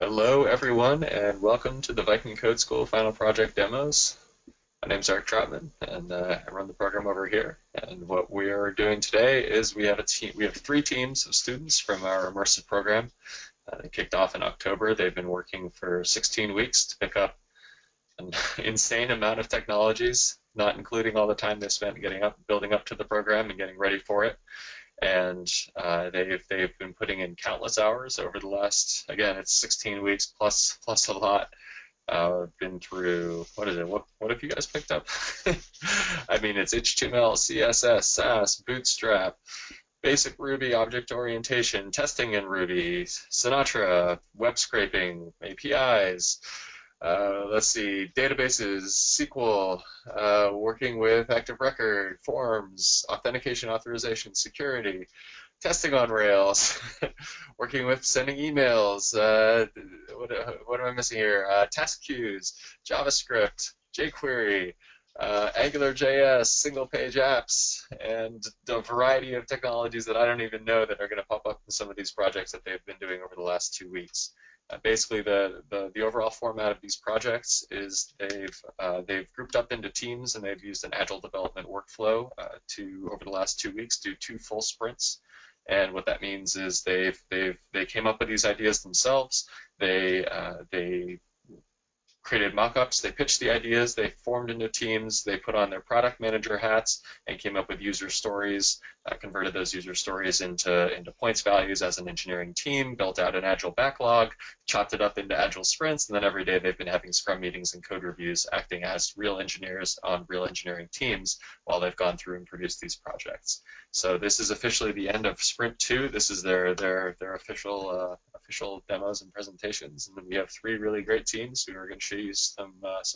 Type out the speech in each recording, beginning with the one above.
Hello, everyone, and welcome to the Viking Code School Final Project Demos. My name is Eric Trotman, and I run the program over here. And what we are doing today is we have three teams of students from our Immersive Program. They kicked off in October. They've been working for 16 weeks to pick up an insane amount of technologies, not including all the time they spent building up to the program and getting ready for it. And they've been putting in countless hours over the last, again, it's 16 weeks plus a lot. Been through, what is it? What have you guys picked up? I mean, it's HTML, CSS, SAS, Bootstrap, basic Ruby object orientation, testing in Ruby, Sinatra, web scraping, APIs. Let's see, databases, SQL, working with Active Record, forms, authentication, authorization, security, testing on Rails, working with sending emails. What am I missing here? Task queues, JavaScript, jQuery, AngularJS, single-page apps, and a variety of technologies that I don't even know that are going to pop up in some of these projects that they've been doing over the last 2 weeks. Basically, the overall format of these projects is they've grouped up into teams and they've used an agile development workflow to, over the last 2 weeks, do 2 full sprints. And what that means is they came up with these ideas themselves. They created mock-ups, they pitched the ideas, they formed into teams, they put on their product manager hats and came up with user stories, converted those user stories into points values as an engineering team, built out an agile backlog, chopped it up into agile sprints, and then every day they've been having scrum meetings and code reviews, acting as real engineers on real engineering teams while they've gone through and produced these projects. So this is officially the end of sprint 2. This is their official demos and presentations, and then we have 3 really great teams who are going to show you some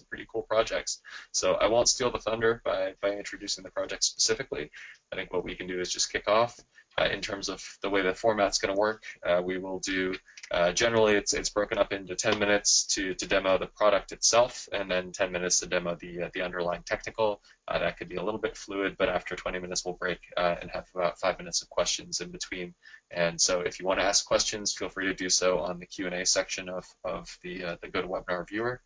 pretty cool projects. So I won't steal the thunder by introducing the project specifically. I think what we can do is just kick off. In terms of the way the format's going to work, we will do, generally it's broken up into 10 minutes to demo the product itself, and then 10 minutes to demo the underlying technical. That could be a little bit fluid, but after 20 minutes we'll break and have about 5 minutes of questions in between. And so if you want to ask questions, feel free to do so on the Q&A section of the GoToWebinar viewer.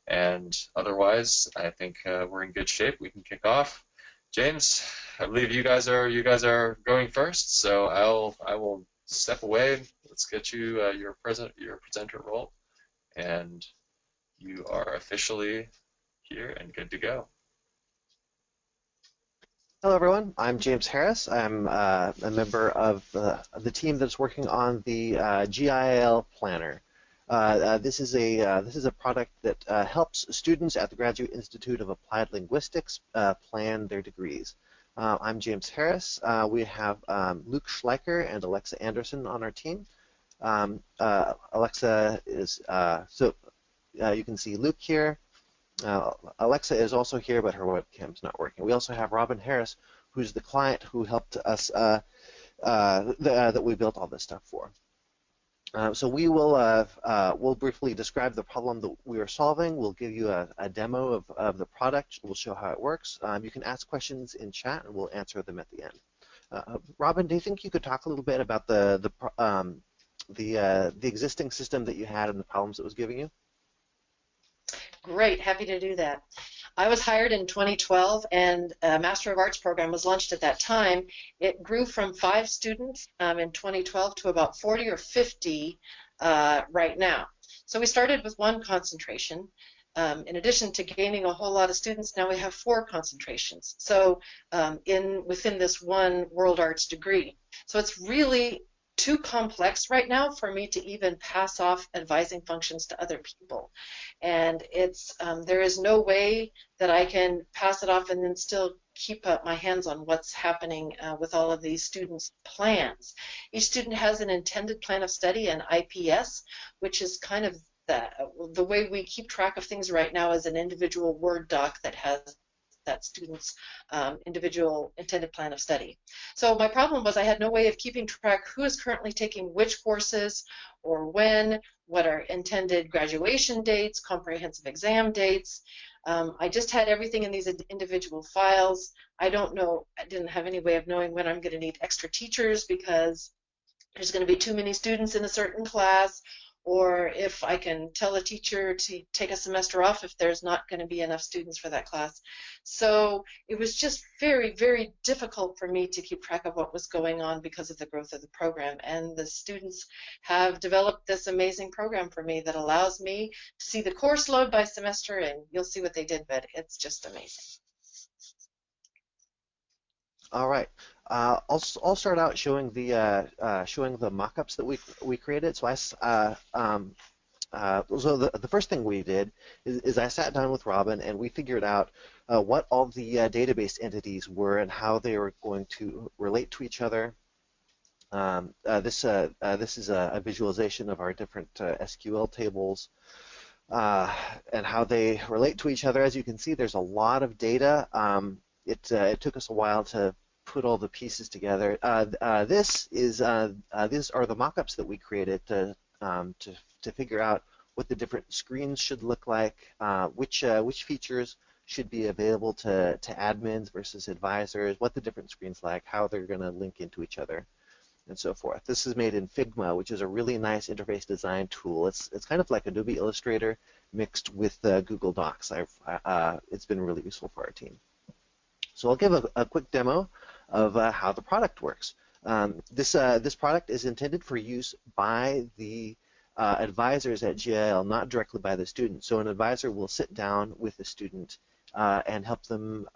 And otherwise, I think we're in good shape. We can kick off. James, I believe you guys are going first, so I will step away. Let's get you your presenter role, and you are officially here and good to go. Hello, everyone. I'm James Harris. I'm a member of the team that's working on the GIAL Planner. This is a product that helps students at the Graduate Institute of Applied Linguistics plan their degrees. I'm James Harris. We have Luke Schleicher and Alexa Anderson on our team. Alexa is you can see Luke here. Alexa is also here, but her webcam's not working. We also have Robin Harris, who's the client who helped us that we built all this stuff for. So we will we'll briefly describe the problem that we are solving. We'll give you a demo of the product. We'll show how it works. You can ask questions in chat, and we'll answer them at the end. Robin, do you think you could talk a little bit about the existing system that you had and the problems it was giving you? Great, happy to do that. I was hired in 2012, and a Master of Arts program was launched at that time. It grew from 5 students in 2012 to about 40 or 50 right now. So we started with 1 concentration. In addition to gaining a whole lot of students, now we have 4 concentrations. So within this 1 World Arts degree. So it's really too complex right now for me to even pass off advising functions to other people, and it's there is no way that I can pass it off and then still keep my hands on what's happening with all of these students' plans. Each student has an intended plan of study, an IPS, which is kind of the way we keep track of things right now is an individual Word doc that has that student's individual intended plan of study. So my problem was I had no way of keeping track who is currently taking which courses or when, what are intended graduation dates, comprehensive exam dates. I just had everything in these individual files. I didn't have any way of knowing when I'm going to need extra teachers because there's going to be too many students in a certain class, or if I can tell a teacher to take a semester off if there's not going to be enough students for that class. So it was just very, very difficult for me to keep track of what was going on because of the growth of the program. And the students have developed this amazing program for me that allows me to see the course load by semester, and you'll see what they did, but it's just amazing. All right. I'll start out showing the mock-ups that we created. So so the first thing we did is I sat down with Robin and we figured out what all the database entities were and how they were going to relate to each other. This is a visualization of our different SQL tables and how they relate to each other. As you can see, there's a lot of data. It took us a while to put all the pieces together. These are the mock-ups that we created to figure out what the different screens should look like, which features should be available to admins versus advisors, what the different screens like, how they're going to link into each other, and so forth. This is made in Figma, which is a really nice interface design tool. It's kind of like Adobe Illustrator mixed with Google Docs. It's been really useful for our team. So I'll give a quick demo of how the product works. This product is intended for use by the advisors at GIAL, not directly by the student. So an advisor will sit down with the student and help them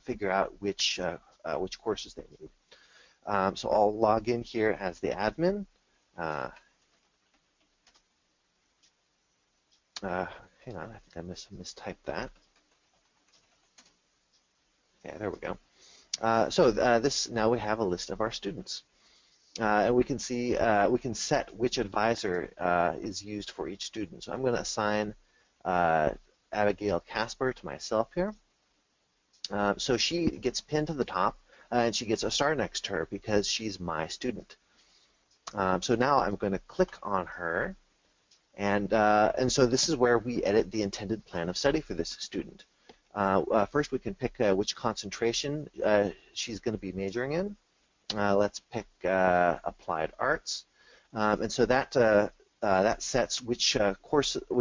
figure out which courses they need. So I'll log in here as the admin. Hang on, I think I mistyped that. Yeah, there we go. Now we have a list of our students. And we can see, we can set which advisor is used for each student. So I'm going to assign Abigail Casper to myself here. So she gets pinned to the top, and she gets a star next to her because she's my student. So now I'm going to click on her, and so this is where we edit the intended plan of study for this student. First, we can pick which concentration she's going to be majoring in. Let's pick applied arts, and so that sets which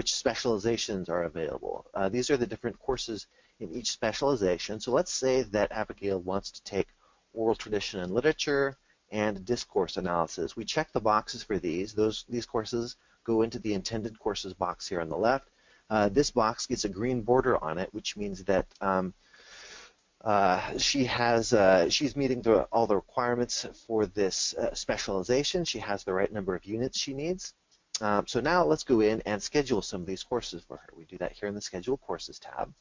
specializations are available. These are the different courses in each specialization. So let's say that Abigail wants to take oral tradition and literature and discourse analysis. We check the boxes for these. These courses go into the intended courses box here on the left. This box gets a green border on it, which means that she's meeting all the requirements for this specialization. She has the right number of units she needs. So now let's go in and schedule some of these courses for her. We do that here in the Schedule Courses tab.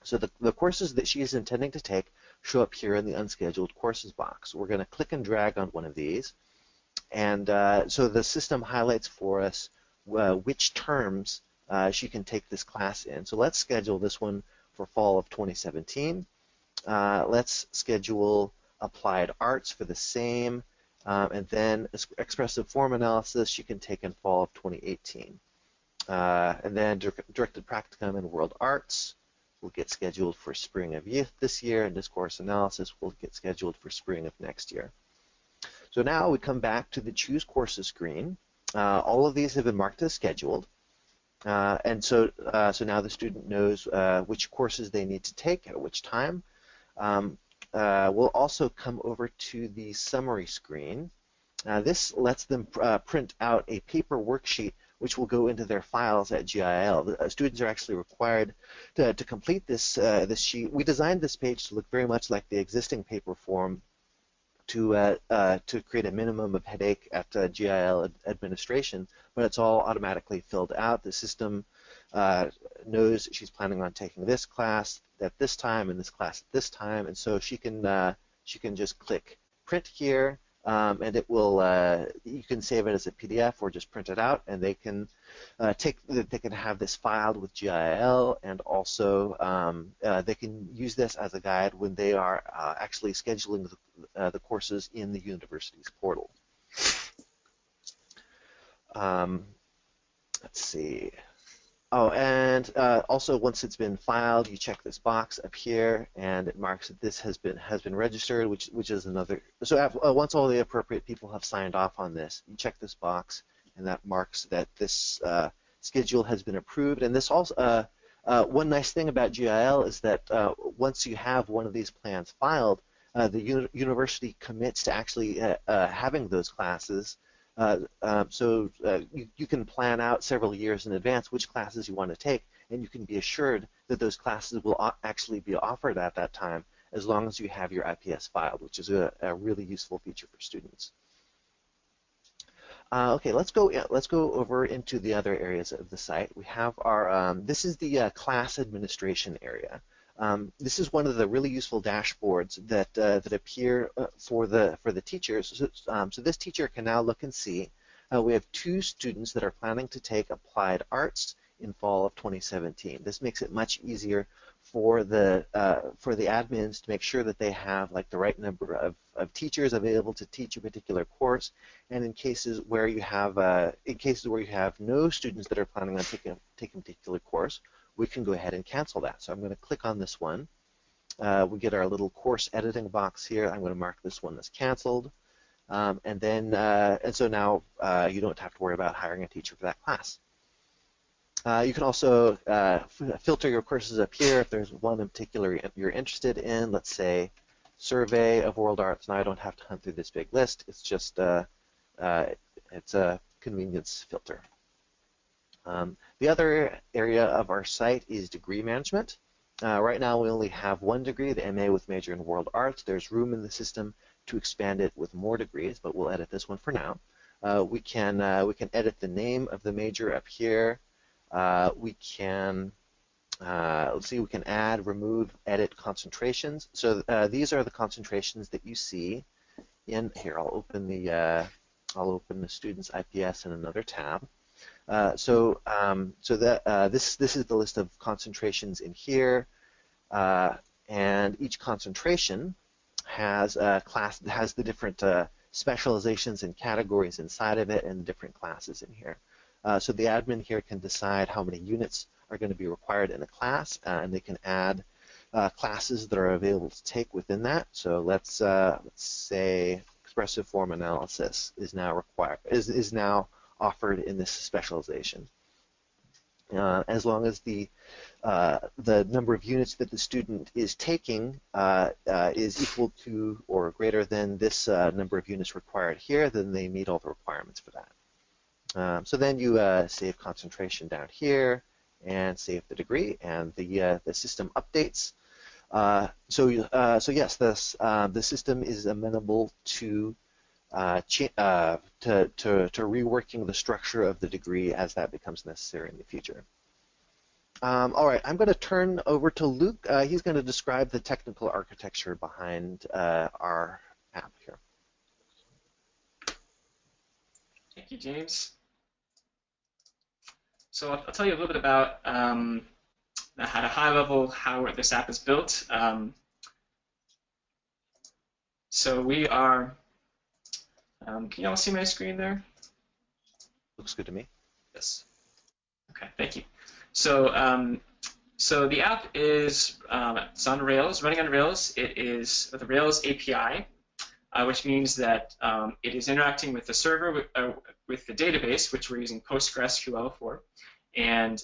So the courses that she is intending to take show up here in the Unscheduled Courses box. We're going to click and drag on one of these, and so the system highlights for us which terms she can take this class in. So let's schedule this one for fall of 2017. Let's schedule Applied Arts for the same, and then Expressive Form Analysis she can take in fall of 2018. And then Directed Practicum and World Arts will get scheduled for spring of this year, and Discourse Analysis will get scheduled for spring of next year. So now we come back to the Choose Courses screen. All of these have been marked as scheduled, and so now the student knows which courses they need to take at which time. We'll also come over to the summary screen. This lets them print out a paper worksheet which will go into their files at GIAL. The students are actually required to complete this sheet. We designed this page to look very much like the existing paper form to create a minimum of headache at GIAL administration, but it's all automatically filled out. The system knows she's planning on taking this class at this time and this class at this time, and so she can just click print here, and it will. You can save it as a PDF or just print it out, and they can have this filed with GIAL, and also they can use this as a guide when they are actually scheduling the courses in the university's portal. Let's see. Oh, and also once it's been filed, you check this box up here, and it marks that this has been registered, which is another. So once all the appropriate people have signed off on this, you check this box, and that marks that this schedule has been approved. And this also, one nice thing about GIL is that once you have one of these plans filed, the university commits to actually having those classes. So you can plan out several years in advance which classes you want to take, and you can be assured that those classes will actually be offered at that time, as long as you have your IPS filed, which is a really useful feature for students. Okay, let's go over into the other areas of the site. We have our this is the class administration area. This is one of the really useful dashboards that that appear for the teachers. So this teacher can now look and see. We have 2 students that are planning to take applied arts in fall of 2017. This makes it much easier for the admins to make sure that they have like the right number of teachers available to teach a particular course, and in cases where you have no students that are planning on taking a particular course, we can go ahead and cancel that. So I'm going to click on this one. We get our little course editing box here. I'm going to mark this one as canceled, and so now you don't have to worry about hiring a teacher for that class. You can also filter your courses up here if there's one in particular you're interested in. Let's say Survey of World Arts. Now I don't have to hunt through this big list. It's just it's a convenience filter. The other area of our site is degree management. Right now we only have 1 degree, the MA with major in World Arts. There's room in the system to expand it with more degrees, but we'll edit this one for now. We can edit the name of the major up here. We can let's see, we can add, remove, edit concentrations. So these are the concentrations that you see in here. I'll open the student's IPS in another tab. So this is the list of concentrations in here, and each concentration has the different specializations and categories inside of it, and different classes in here. So the admin here can decide how many units are going to be required in a class, and they can add classes that are available to take within that. So let's say expressive form analysis is now offered in this specialization. As long as the number of units that the student is taking is equal to or greater than this number of units required here, then they meet all the requirements for that. So then you save concentration down here and save the degree, and the system updates. So yes, the system is amenable to reworking the structure of the degree as that becomes necessary in the future. All right, I'm going to turn over to Luke. He's going to describe the technical architecture behind our app here. Thank you, James. So I'll tell you a little bit about at a high level how this app is built. So we are, can you all see my screen there? Looks good to me. Yes. Okay, thank you. So so the app is it's on Rails, running on Rails. It is with a Rails API, which means that it is interacting with the server with the database, which we're using PostgreSQL for, and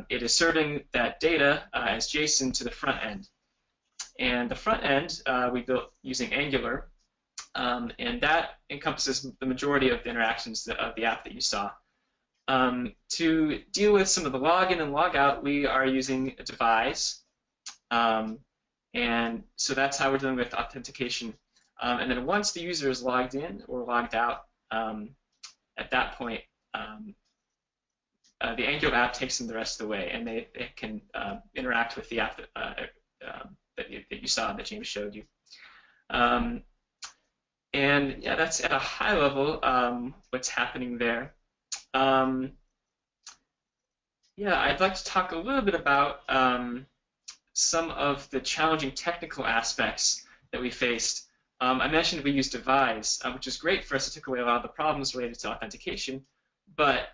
it is serving that data as JSON to the front end. And the front end we built using Angular, and that encompasses the majority of the interactions of the app that you saw. To deal with some of the login and logout, we are using a Devise, and so that's how we're dealing with authentication. And then once the user is logged in or logged out, at that point, the Angular app takes them the rest of the way, and they can interact with the app that you saw, that James showed you. And yeah, that's at a high level what's happening there. Yeah, I'd like to talk a little bit about some of the challenging technical aspects that we faced. I mentioned we used Devise, which is great for us to take away a lot of the problems related to authentication, but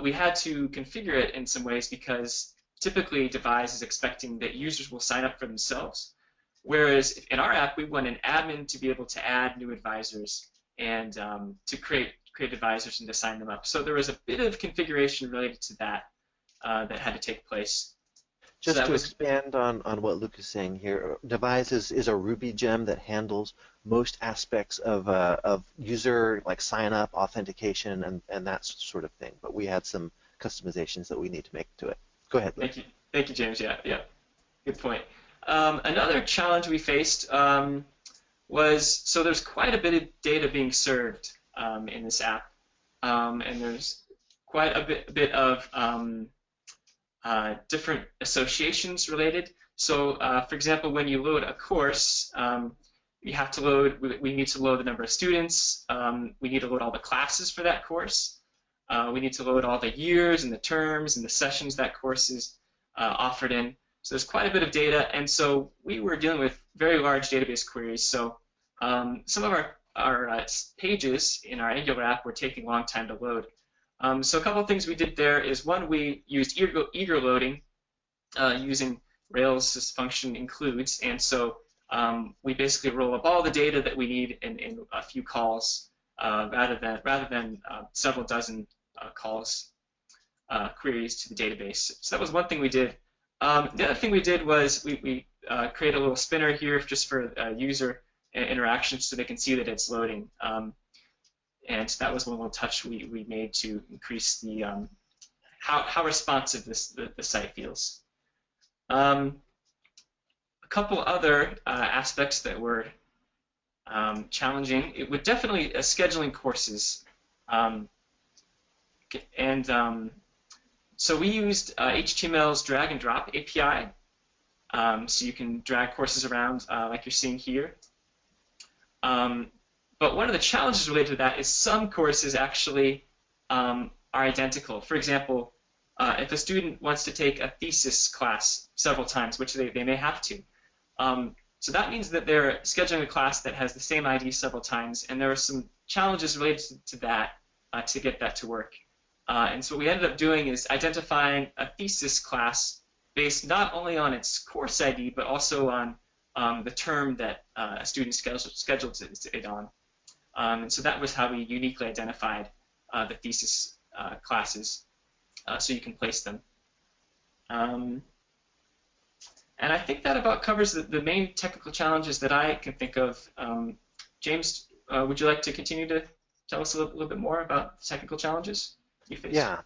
we had to configure it in some ways because typically Devise is expecting that users will sign up for themselves, whereas in our app we want an admin to be able to add new advisors and to create advisors and to sign them up. So there was a bit of configuration related to that that had to take place. Just so to expand on what Luke is saying here, Devise is a Ruby gem that handles most aspects of user like sign up, authentication, and that sort of thing. But we had some customizations that we need to make to it. Go ahead, Luke. Thank you, James. Yeah, good point. Another challenge we faced was, so there's quite a bit of data being served in this app, and there's quite a bit of different associations related. So, for example, when you load a course, you have to load, we need to load the number of students, we need to load all the classes for that course, we need to load all the years and the terms and the sessions that course is offered in. So there's quite a bit of data, and so we were dealing with very large database queries. So some of our pages in our Angular app were taking a long time to load. So a couple of things we did there is, one, we used eager loading using Rails' function includes, and so we basically roll up all the data that we need in a few calls rather than several dozen calls, queries to the database. So that was one thing we did. The other thing we did was we create a little spinner here just for user interaction so they can see that it's loading. And that was one little touch we made to increase the how responsive the site feels. A couple other aspects that were challenging. It would definitely scheduling courses, so we used HTML's drag and drop API, so you can drag courses around like you're seeing here. But one of the challenges related to that is some courses actually are identical. For example, if a student wants to take a thesis class several times, which they may have to, so that means that they're scheduling a class that has the same ID several times, and there are some challenges related to that to get that to work. And so what we ended up doing is identifying a thesis class based not only on its course ID, but also on the term that a student scheduled it on. And so that was how we uniquely identified the thesis classes, so you can place them. And I think that about covers the main technical challenges that I can think of. James, would you like to continue to tell us a little bit more about the technical challenges you faced? Yeah.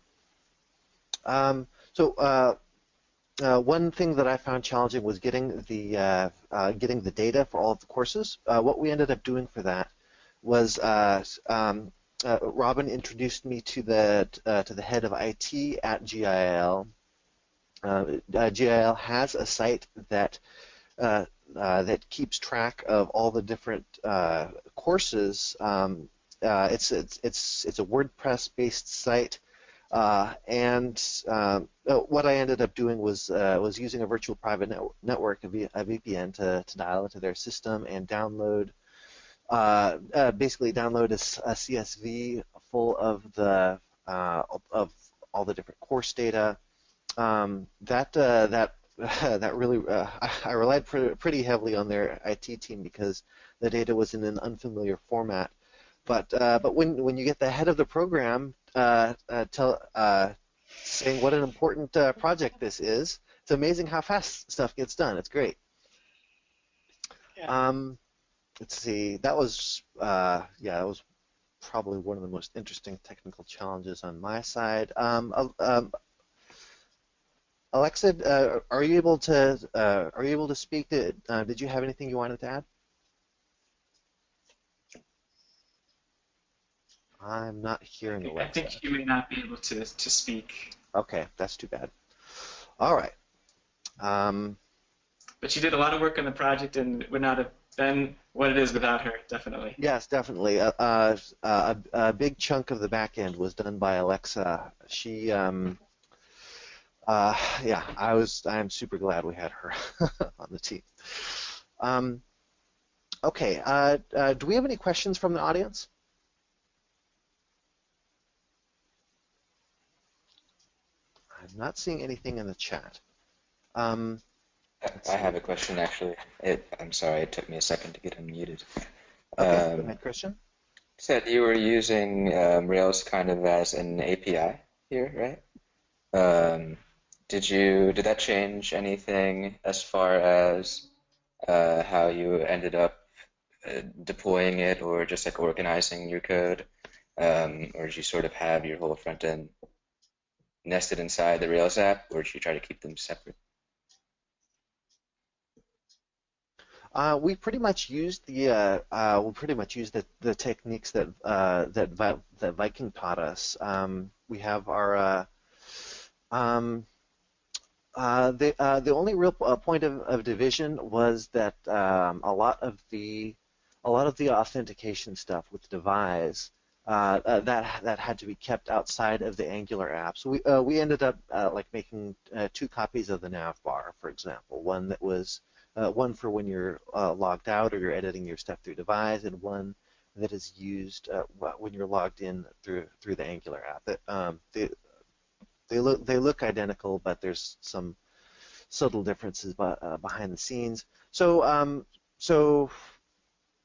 One thing that I found challenging was getting the data for all of the courses. What we ended up doing for that was Robin introduced me to the head of IT at GIAL. GIAL has a site that keeps track of all the different courses. It's a WordPress-based site, and what I ended up doing was using a virtual private network, a VPN, to dial into their system and basically download a CSV full of of all the different course data. That really I relied pretty heavily on their IT team because the data was in an unfamiliar format. But when you get the head of the program saying what an important project this is, it's amazing how fast stuff gets done. It's great. Yeah. Let's see. That was that was probably one of the most interesting technical challenges on my side. Alexa, are you able to speak? Did you have anything you wanted to add? I'm not hearing Alexa. I think you may not be able to speak. Okay, that's too bad. All right. But she did a lot of work on the project and would not have been what it is without her, definitely. Yes, definitely. A big chunk of the back end was done by Alexa. She, I'm super glad we had her on the team. Okay, do we have any questions from the audience? I'm not seeing anything in the chat. I have a question, actually. I'm sorry, it took me a second to get unmuted. Okay, go ahead, Christian. said you were using Rails kind of as an API here, right? Did that change anything as far as how you ended up deploying it, or just like organizing your code, or did you sort of have your whole front end nested inside the Rails app, or did you try to keep them separate? We pretty much used the techniques that Viking taught us. We have our the only real point of division was that a lot of the authentication stuff with Devise that had to be kept outside of the Angular app. So we ended up like making two copies of the nav bar, for example. One that was one for when you're logged out or you're editing your stuff through Devise, and one that is used when you're logged in through the Angular app. They look identical, but there's some subtle differences behind the scenes. So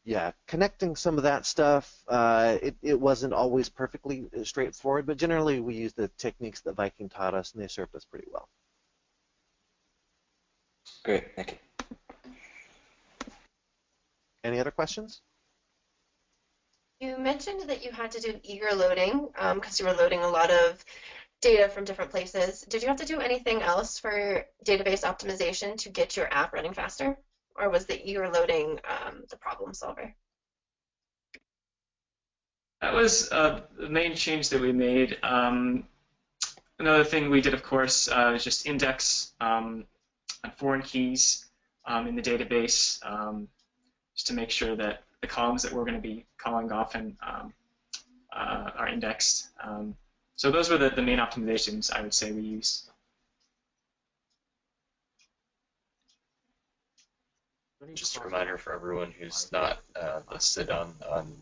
yeah, connecting some of that stuff, it wasn't always perfectly straightforward, but generally we used the techniques that Viking taught us, and they served us pretty well. Great, thank you. Any other questions? You mentioned that you had to do eager loading because you were loading a lot of data from different places. Did you have to do anything else for database optimization to get your app running faster? Or was the eager loading the problem solver? That was the main change that we made. Another thing we did, of course, is just index foreign keys in the database just to make sure that the columns that we're going to be calling often are indexed. So those were the main optimizations I would say we used. Just a reminder for everyone who's not listed on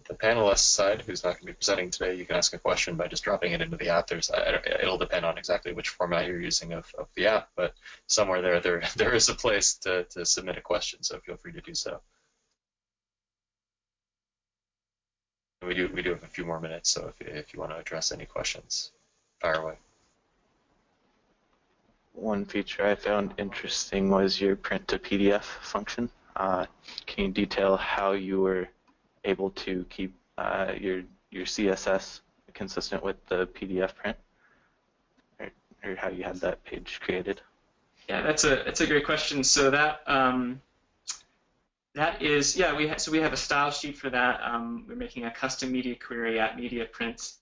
the panelist side, who's not going to be presenting today, you can ask a question by just dropping it into the app. It'll depend on exactly which format you're using of the app, but somewhere there is a place to submit a question, so feel free to do so. We do have a few more minutes, so if you want to address any questions, fire away. One feature I found interesting was your print to PDF function. Can you detail how you were able to keep your CSS consistent with the PDF print, or how you had that page created? Yeah, that's a great question. So that is, yeah, we have a style sheet for that. We're making a custom media query at media print.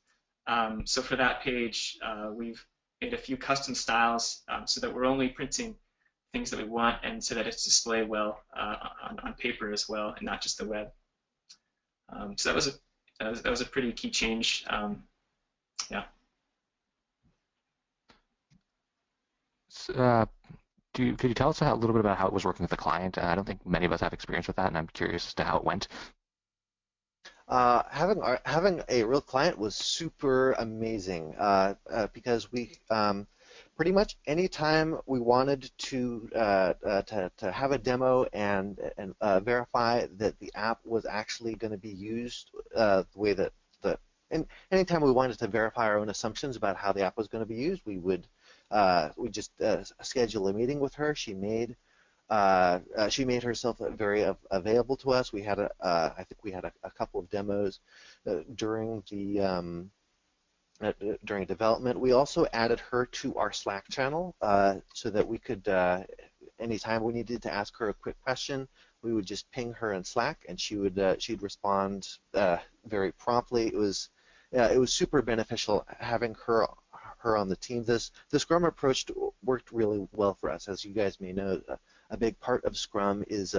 So for that page, we've made a few custom styles so that we're only printing things that we want, and so that it's displayed well on paper as well, and not just the web. So that was a pretty key change. Yeah. Could you tell us a little bit about how it was working with the client? I don't think many of us have experience with that, and I'm curious as to how it went. Having a real client was super amazing because we pretty much any time we wanted to have a demo and verify that the app was actually going to be used the way that and anytime we wanted to verify our own assumptions about how the app was going to be used, we would just schedule a meeting with her. She made herself very available to us. We had I think we had a couple of demos during development. We also added her to our Slack channel so that we could, anytime we needed to ask her a quick question, we would just ping her in Slack, and she'd respond very promptly. It was super beneficial having her on the team. The Scrum approach worked really well for us. As you guys may know, a big part of Scrum is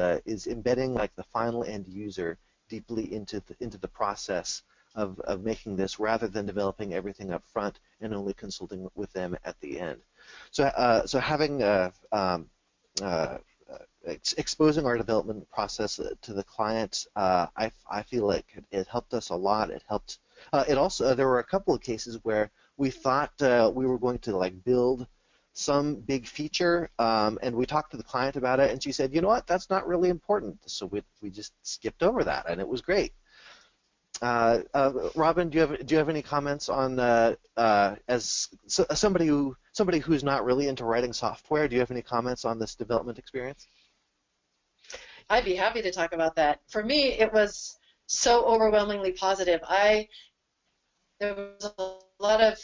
embedding like the final end user deeply into the process of making this, rather than developing everything up front and only consulting with them at the end. So having exposing our development process to the client, I feel like it helped us a lot. It helped. It also, there were a couple of cases where we thought we were going to like build some big feature, and we talked to the client about it, and she said, you know what, that's not really important. So we just skipped over that, and it was great. Robin, do you have any comments on somebody who's not really into writing software? Do you have any comments on this development experience? I'd be happy to talk about that. For me, it was so overwhelmingly positive. There was a lot of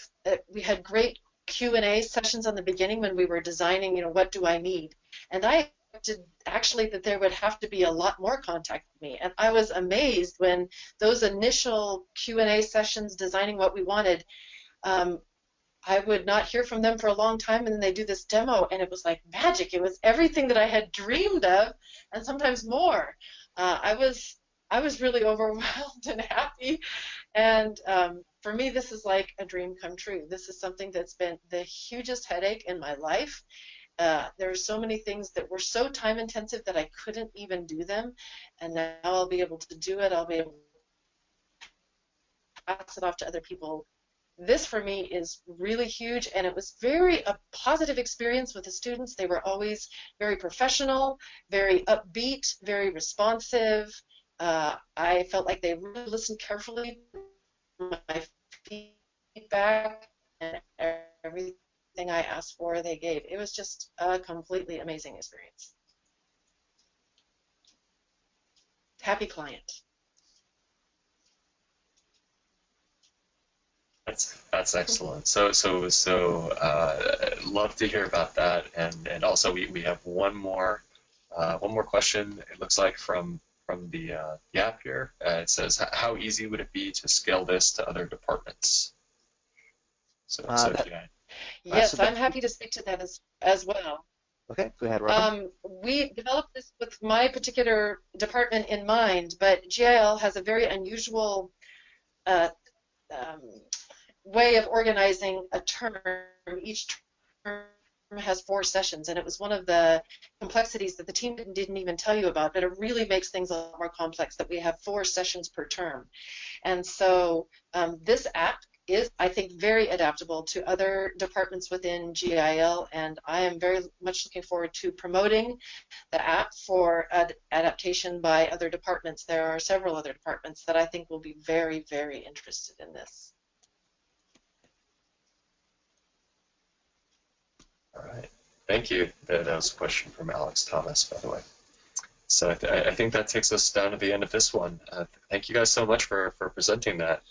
we had great Q&A sessions on the beginning when we were designing, what do I need? And I expected actually that there would have to be a lot more contact with me. And I was amazed when those initial Q&A sessions designing what we wanted, I would not hear from them for a long time, and then they do this demo, and it was like magic. It was everything that I had dreamed of, and sometimes more. I was really overwhelmed and happy, and for me, this is like a dream come true. This is something that's been the hugest headache in my life. There are so many things that were so time intensive that I couldn't even do them, and now I'll be able to do it. I'll be able to pass it off to other people. This for me is really huge, and it was a positive experience with the students. They were always very professional, very upbeat, very responsive. I felt like they really listened carefully to my feedback, and everything I asked for they gave. It was just a completely amazing experience. Happy client. That's excellent. So love to hear about that, and also we have one more question. It looks like from the app here. It says, how easy would it be to scale this to other departments? Yes, I'm happy to speak to that as well. Okay, go ahead, Robin. We developed this with my particular department in mind, but GIAL has a very unusual way of organizing a term. Each term has 4 sessions, and it was one of the complexities that the team didn't even tell you about, but it really makes things a lot more complex that we have 4 sessions per term. And so this app is, I think, very adaptable to other departments within GIAL, and I am very much looking forward to promoting the app for adaptation by other departments. There are several other departments that I think will be very, very interested in this. All right, thank you. That was a question from Alex Thomas, by the way. So I think that takes us down to the end of this one. Thank you guys so much for presenting that.